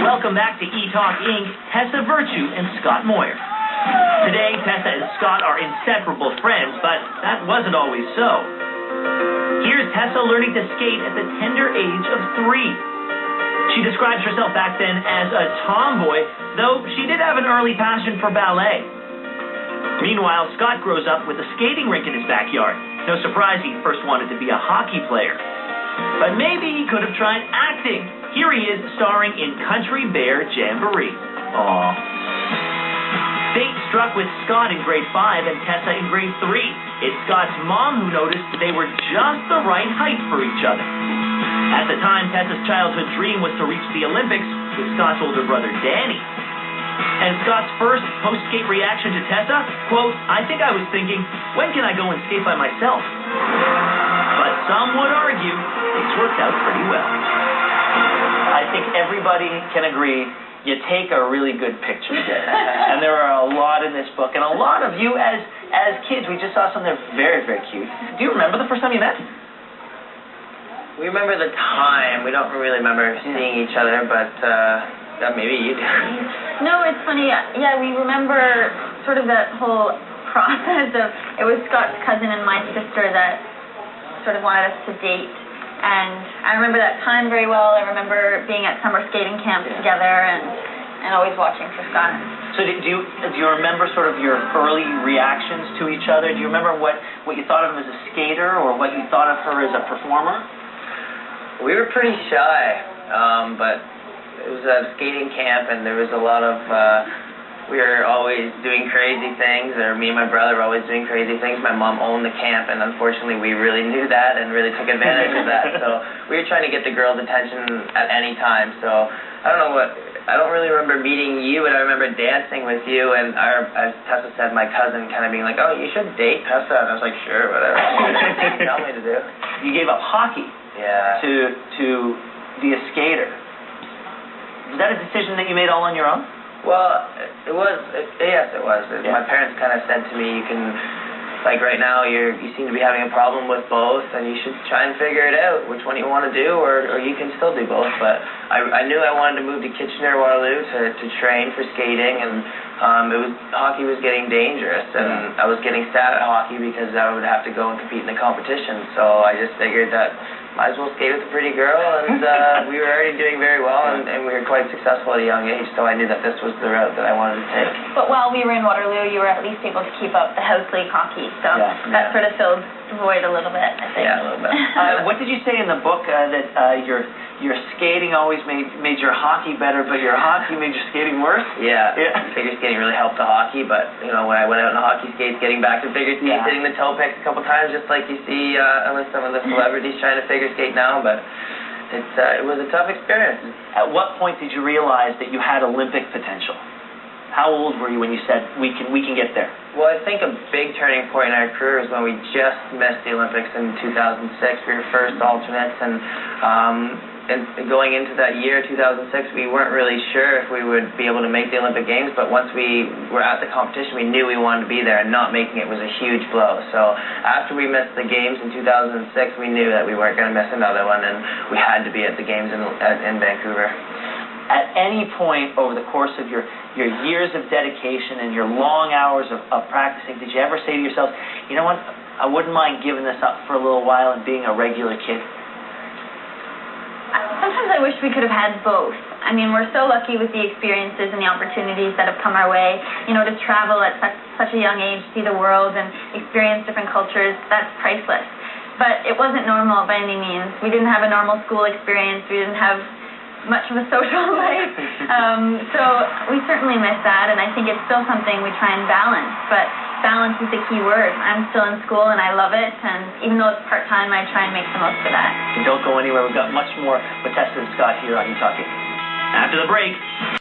Welcome back to Etalk Inc., Tessa Virtue and Scott Moir. Today, Tessa and Scott are inseparable friends, but that wasn't always so. Here's Tessa learning to skate at the tender age of 3. She describes herself back then as a tomboy, though she did have an early passion for ballet. Meanwhile, Scott grows up with a skating rink in his backyard. No surprise he first wanted to be a hockey player. But maybe he could have tried acting. Here he is starring in Country Bear Jamboree. Aww. Fate struck with Scott in grade 5 and Tessa in grade 3. It's Scott's mom who noticed they were just the right height for each other. At the time, Tessa's childhood dream was to reach the Olympics with Scott's older brother, Danny. And Scott's first post-skate reaction to Tessa, quote, "I think I was thinking, when can I go and skate by myself?" But some would argue it's worked out pretty well. I think everybody can agree you take a really good picture there. And there are a lot in this book, and a lot of you as kids, we just saw some that are very, very cute. Do you remember the first time you met? We remember the time. We don't really remember seeing each other, but maybe you do. No, it's funny. Yeah, we remember sort of that whole process of, it was Scott's cousin and my sister that sort of wanted us to date. And I remember that time very well. I remember being at summer skating camp together and always watching for Scott. So do you remember sort of your early reactions to each other? Do you remember what you thought of him as a skater or what you thought of her as a performer? We were pretty shy, but it was a skating camp, and there was a lot of, we were always doing crazy things, or me and my brother were always doing crazy things. My mom owned the camp, and unfortunately we really knew that and really took advantage of that. So we were trying to get the girls' attention at any time. So I don't really remember meeting you, but I remember dancing with you, and as Tessa said, my cousin kind of being like, "Oh, you should date Tessa," and I was like, "Sure, whatever." Tell me to do. You gave up hockey to be a skater. Was that a decision that you made all on your own? Well, yes, it was. Yeah. My parents kind of said to me, you can, like right now, you seem to be having a problem with both, and you should try and figure it out, which one you want to do, or you can still do both. But I knew I wanted to move to Kitchener-Waterloo to train for skating, and hockey was getting dangerous, and I was getting sad at hockey because I would have to go and compete in the competition. So I just figured that might as well skate with a pretty girl, and we were already doing very well, and we were quite successful at a young age, so I knew that this was the route that I wanted to take. But while we were in Waterloo, you were at least able to keep up the house league hockey, so that sort of filled the void a little bit, I think. Yeah, a little bit. What did you say in the book that your skating always made your hockey better, but your hockey made your skating worse? Yeah. Figure skating really helped the hockey, but when I went out in the hockey skates, getting back to figure skates, hitting the toe picks a couple times, just like you see with some of the celebrities trying to figure skate now, but it was a tough experience. At what point did you realize that you had Olympic potential? How old were you when you said, we can get there? Well, I think a big turning point in our career was when we just missed the Olympics in 2006. We were first alternates, and going into that year, 2006, we weren't really sure if we would be able to make the Olympic Games, but once we were at the competition, we knew we wanted to be there, and not making it was a huge blow. So after we missed the Games in 2006, we knew that we weren't going to miss another one, and we had to be at the Games in Vancouver. At any point over the course of your years of dedication and your long hours of practicing, did you ever say to yourself, you know what, I wouldn't mind giving this up for a little while and being a regular kid? Sometimes I wish we could have had both. I mean, we're so lucky with the experiences and the opportunities that have come our way. To travel at such a young age, see the world, and experience different cultures, that's priceless. But it wasn't normal by any means. We didn't have a normal school experience. We didn't have much of a social life. So we certainly miss that, and I think it's still something we try and balance. But balance is the key word. I'm still in school, and I love it, and even though it's part-time, I try and make the most of that. Don't go anywhere. We've got much more with Tessa and Scott here on Etalk. After the break.